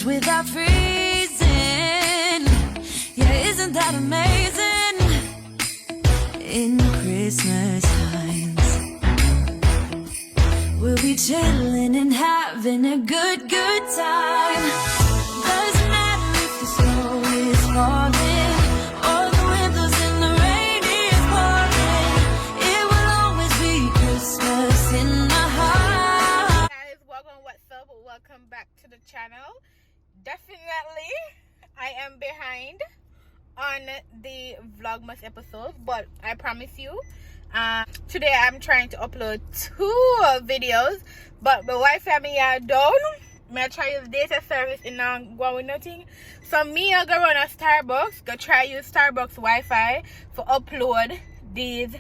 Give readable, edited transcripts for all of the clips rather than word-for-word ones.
without freezing. Yeah, isn't that amazing? In Christmas times, we'll be chilling and having a good time. Doesn't matter if the snow is falling or the windows and the rain is pouring. It will always be Christmas in my heart. Guys, what's up? Welcome back to the channel. Definitely, I am behind on the Vlogmas episode, but I promise you, today I'm trying to upload 2 videos, but the Wi-Fi me are down. I try use data service in go with nothing. So me I go run a Starbucks, go try use Starbucks Wi-Fi for upload these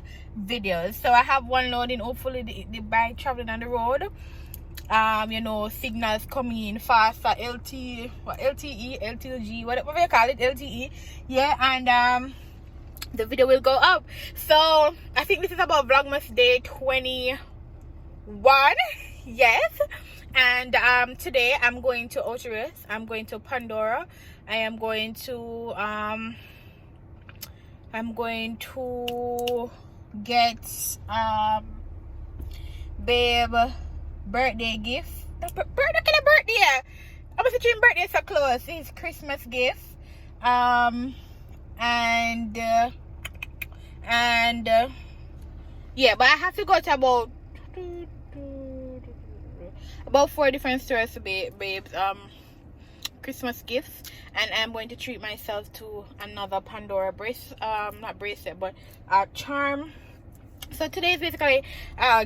videos. So I have one loading, hopefully the by traveling on the road. You know, signals coming in faster, LTE, LTG, whatever you call it, LTE. Yeah, and the video will go up. So I think this is about Vlogmas day 21. Yes. And today I'm going to Ocherous, I'm going to Pandora, I am going to get babe birthday gift. Birthday. I was thinking birthday so close. It's Christmas gift. Yeah, but I have to go to about 4 different stores to babes Christmas gifts, and I'm going to treat myself to another Pandora not bracelet, but charm. So today is basically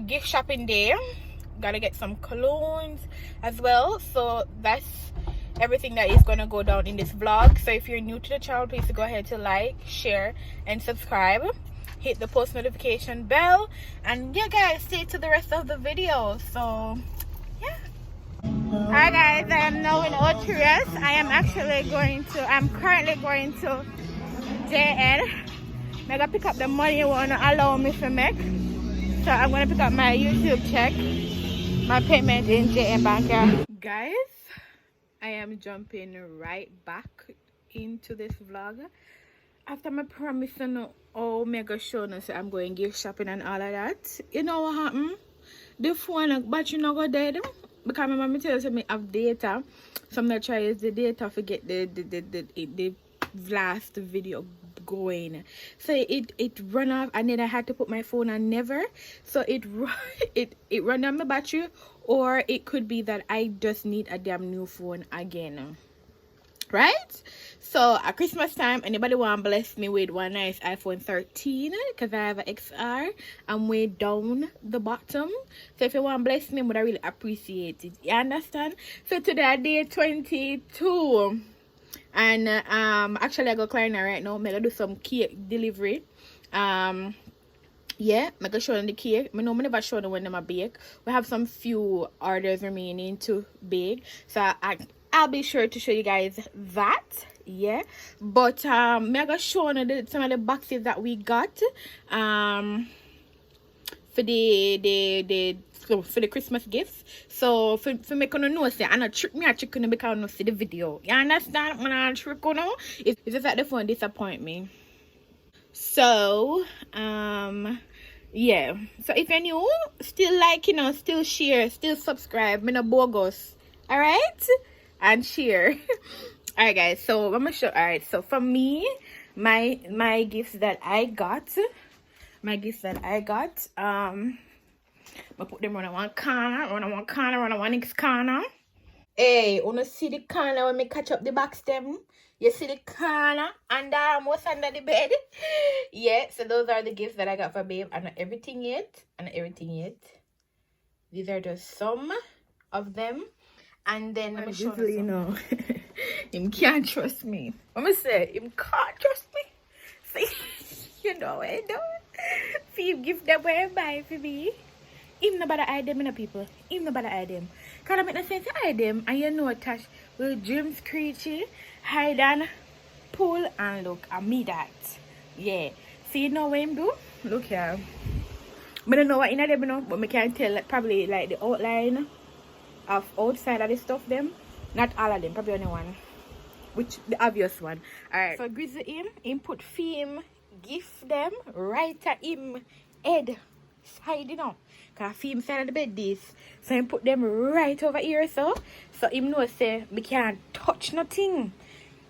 gift shopping day. Gotta get some colognes as well. So that's everything that is gonna go down in this vlog. So if you're new to the channel, please go ahead to like, share, and subscribe. Hit the post notification bell, and yeah guys, stay to the rest of the video. So yeah. Alright guys, I am now in Ocherous. I'm currently going to JN. I'm gonna pick up the money you wanna allow me to make. So I'm gonna pick up my YouTube check, my payment in JN Bank. Yeah. Guys, I am jumping right back into this vlog after my promise to know mega show no say I'm going gift shopping and all of that. You know what happened? The phone battery no go dead because my mom tells me I have data, so I'm gonna try use the data to get the last video going. So it run off, and then I had to put my phone on never, so it run on my battery, or it could be that I just need a damn new phone again, right? So at Christmas time, anybody want to bless me with one nice iPhone 13 because I have an XR, I'm way down the bottom. So if you want to bless me, would I really appreciate it, you understand? So today day 22, and actually I go Klarna right now. I'm gonna do some cake delivery. Yeah, I'm gonna show them the cake. I know I never show them when them a bake. We have some few orders remaining to bake, so I'll be sure to show you guys that. Yeah, but I'm gonna show you some of the boxes that we got for the Christmas gifts. So for me gonna know say I not trick me, I trick you because I don't see the video. You understand? When I trick you know, it's just that the phone disappoint me. So yeah, so if you're new, still like, you know, still share, still subscribe, me no bogus, all right, and share. All right guys, so I'm gonna show. All right, so for me, my gifts that I got, I put them on one corner, on one next corner. Hey, wanna see the corner when me catch up the box them? You see the corner and what's under the bed? Yeah, so those are the gifts that I got for babe. And not everything yet. These are just some of them. And then let me show you know. Him can't trust me. What me say? Him can't trust me. See, you know what I do? See him give them where I buy for me. Him nobody hide them in the people. Him nobody hide them. Cause I make no sense to hide them. And you know Tash will dream screechy, hide and pull, and look at me that. Yeah. See, you know what him do? Look here. I don't know what in them, you know, but I can tell like, probably like the outline of outside of the stuff them. Not all of them, probably only one. Which the obvious one. Alright. So Grizzly him put fame gift them right at him head side, you know. Cause fame side of the bed this. So him put them right over here so. So him know say me can't touch nothing.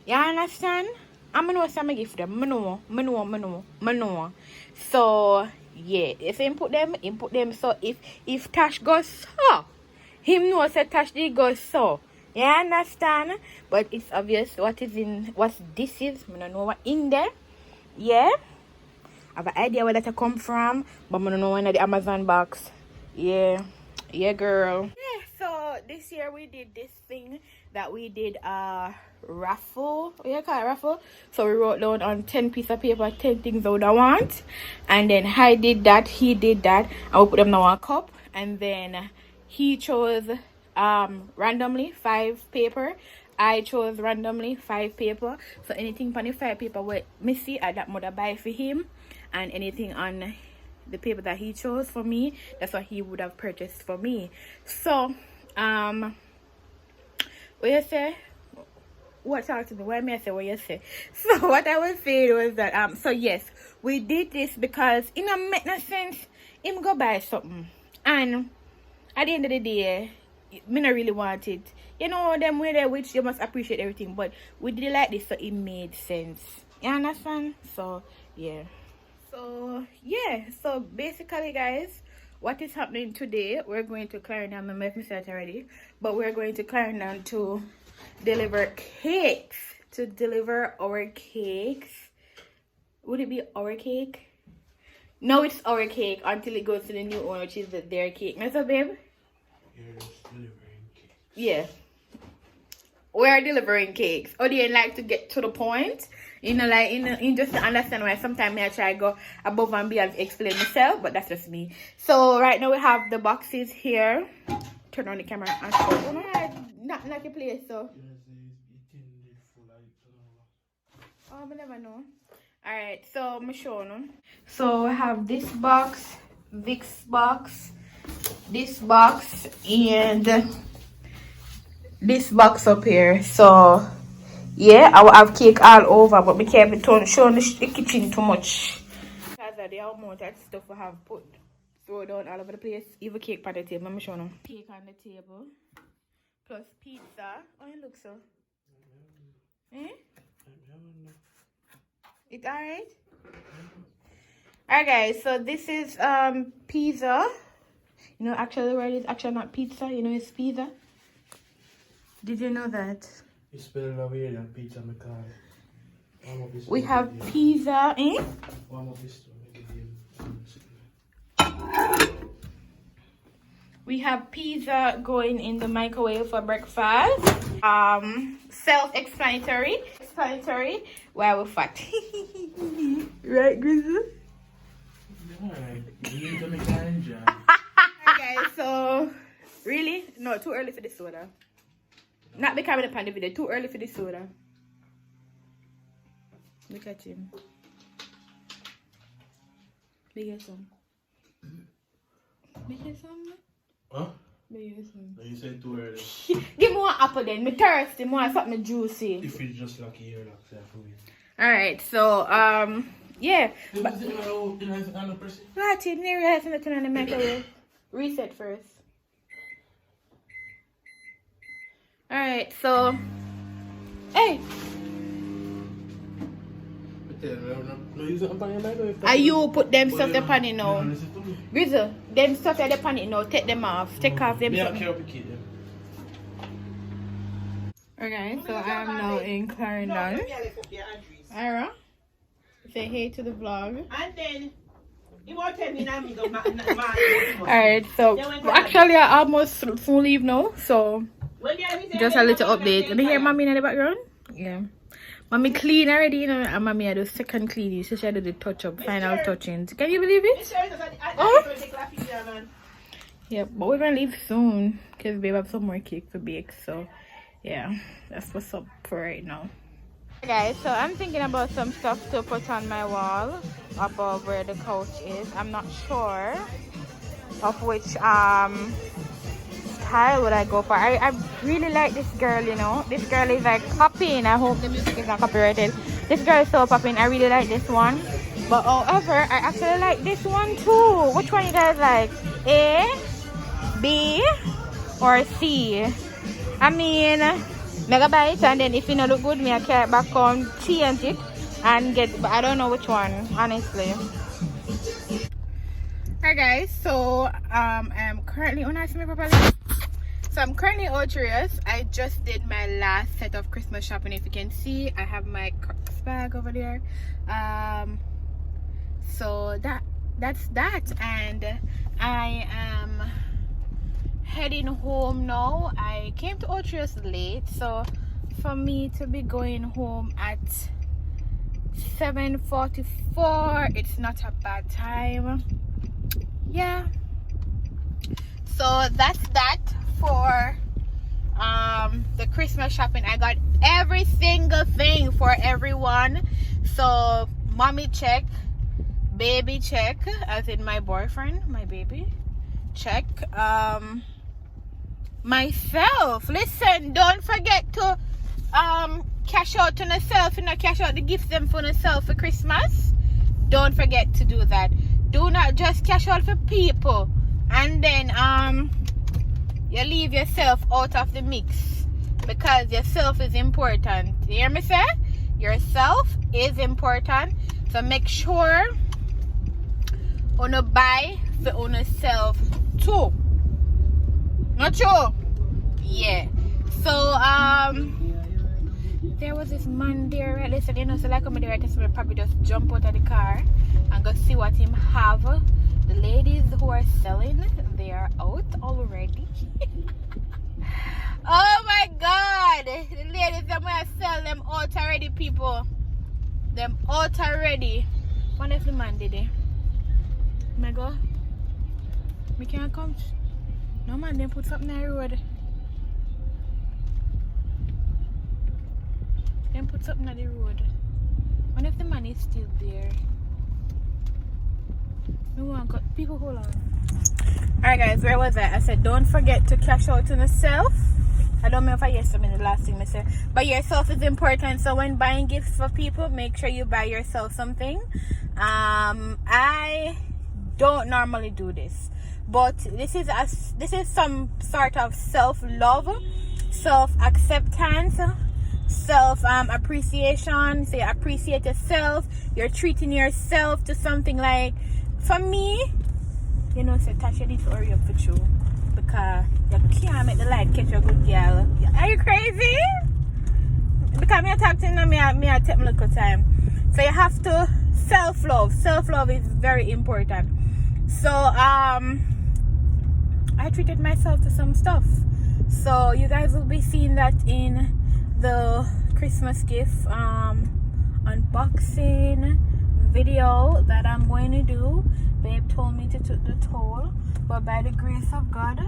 You understand? I'm know say me gift them. Me know. So yeah, if him put them so if Tash goes so, him know say Tash did go so. You understand? But it's obvious what this is. I don't know what in there. Yeah. I have an idea where that come from, but I don't know when the Amazon box. Yeah. Yeah, girl. Yeah, so this year we did this thing that we did raffle. What you call it, raffle? So we wrote down on 10 pieces of paper 10 things I would want. And then I did that, he did that, and we put them in one cup. And then he chose randomly 5 paper. I chose randomly 5 paper. So anything on the 5 paper what Missy I that mother buy for him, and anything on the paper that he chose for me, that's what he would have purchased for me. So what you say? What talk to me? Why may I say what you say? So what I was saying was that so yes, we did this because it don't make no sense him go buy something, and at the end of the day me not really want it. You know them way there which you must appreciate everything, but we did it like this so it made sense. You understand? So yeah. So yeah, so basically guys, what is happening today, we're going to Clarendon. I'm not said it already, but we're going to Clarendon to deliver cakes. To deliver our cakes. Would it be our cake? No, it's our cake until it goes to the new owner, which is their cake. What's up, babe? You're just delivering cakes. Yeah. We're delivering cakes. Or do you like to get to the point? You know, like, in just to understand why sometimes I try to go above and beyond to explain myself, but that's just me. So, right now we have the boxes here. Turn on the camera and show. Oh, no, not like a place, so. Oh, I never know. Alright, so I'm showing them. So, we have this box, this box, and this box up here. So yeah, I will have cake all over, but we can't be showing the kitchen too much because of the amount of stuff we have put throw down all over the place. Even cake on the table. Let me show them. Cake on the table plus pizza. Oh, it looks so. It's alright. Alright guys, so this is pizza. You know, actually the word is actually not pizza, you know, it's pizza. Did you know that? You spell it over here, that pizza McCall. We have pizza, We have pizza going in the microwave for breakfast. Self-explanatory. Why we're fat. Right, Grizzly? Alright, you need to make an enjoy. Okay, so really? No, too early for the soda. Not becoming a pan the video. Too early for the soda. Look at him. Make some. Huh? Make some. You said too early. Give me one apple then. Me thirsty. More something juicy. If it's just like here, like that for me. Alright, so yeah. But Right, you never realize nothing on the microwave. Reset first. Alright, so hey. Are you put them stuff the pan in now? Grizzle, them stuff at the pan in now, take them off. Take off them stuff. Okay, so I'm now in Clarendon. Ira, say hey to the vlog. And then you won't tell me now. Alright, so actually I almost full leave now, so just a little update. Let me hear mommy in the background. Yeah. Mommy clean already, you know, and mommy had the second cleaning, so she had to do the touch up, final touchings. Can you believe it? Oh? Yeah, but we're gonna leave soon because we have some more cake to bake, so yeah, that's what's up for right now. Guys, so I'm thinking about some stuff to put on my wall above where the couch is. I'm not sure of which style would I go for? I really like this girl, you know. This girl is like popping. I hope the music is not copyrighted. This girl is so popping. I really like this one. But however, I actually like this one too. Which one you guys like? A, B, or C? I mean, megabytes, and then if you know look good, me I carry it back home, change it, and get. But I don't know which one, honestly. Hi guys, so I'm currently on me properly. So I'm currently Ultrious. I just did my last set of Christmas shopping. If you can see, I have my Crocs bag over there. So that's that, and I am heading home now. I came to Ultrious late, so for me to be going home at 7:44, it's not a bad time. Yeah, so that's that for the Christmas shopping. I got every single thing for everyone. So mommy check, baby check, as in my boyfriend, my baby check, myself, listen, don't forget to cash out on yourself, you know, cash out the gifts them for yourself for Christmas. Don't forget to do that. Do not just cash out for people and then you leave yourself out of the mix, because yourself is important. You hear me say? Yourself is important. So make sure you buy for yourself too. Not true? Yeah. So there was this man there, right? Listen, you know, so like I'm there, I will probably just jump out of the car and go see what him have. The ladies who are selling, they are out already. Oh my god, the ladies that want to sell them out already, people. Them out already. What if the man did it? I go, we can't come. No man, they put something on the road. Then put something on the road. What if the man is still there? No one got people, hold on. Alright guys, where was I? I said don't forget to cash out on yourself. I don't know if I hear something in the last thing I said. But yourself is important. So when buying gifts for people, make sure you buy yourself something. I don't normally do this, but this is some sort of self-love, self-acceptance, self-appreciation. So you appreciate yourself, you're treating yourself to something. Like for me, you know, say Tasha, you need to hurry up for you, because you can't make the light catch a good girl. Are you crazy? Because me talk to you, me I take my little time. So you have to self-love. Self-love is very important. So I treated myself to some stuff. So you guys will be seeing that in the Christmas gift unboxing video that I'm going to do. Babe told me to take the toll, but by the grace of God,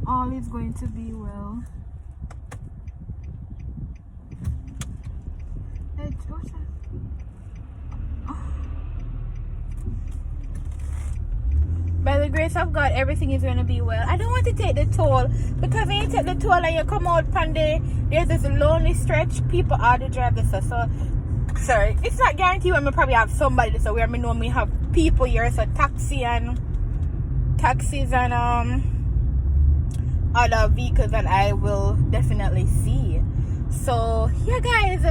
all is going to be well. By the grace of God, everything is going to be well. I don't want to take the toll, because when you take the toll and you come out Panday, there's this lonely stretch. People are the drivers. So sorry, it's not guaranteed when we probably have somebody. So where me know me have people here, so taxis and other vehicles that I will definitely see. So yeah guys,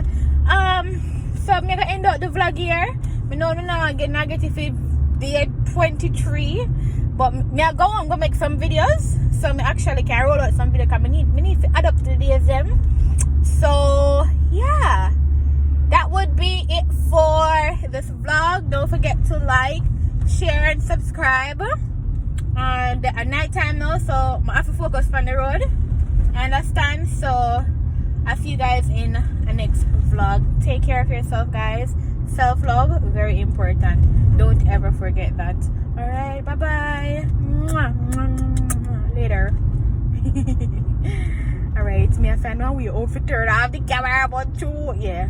so I'm gonna end up the vlog here. I know I'm not get negative day 23, but me I go make some videos, so me actually can roll out some videos, because me need to add up to the days them. So yeah, that would be it for this vlog. Don't forget to like, share, and subscribe. And at night time now, so I have to focus on the road. I understand. So I'll see you guys in the next vlog. Take care of yourself, guys. Self-love, very important. Don't ever forget that. Alright, bye-bye. Later. Alright, me and Fan now we over turn off the camera, but too, yeah.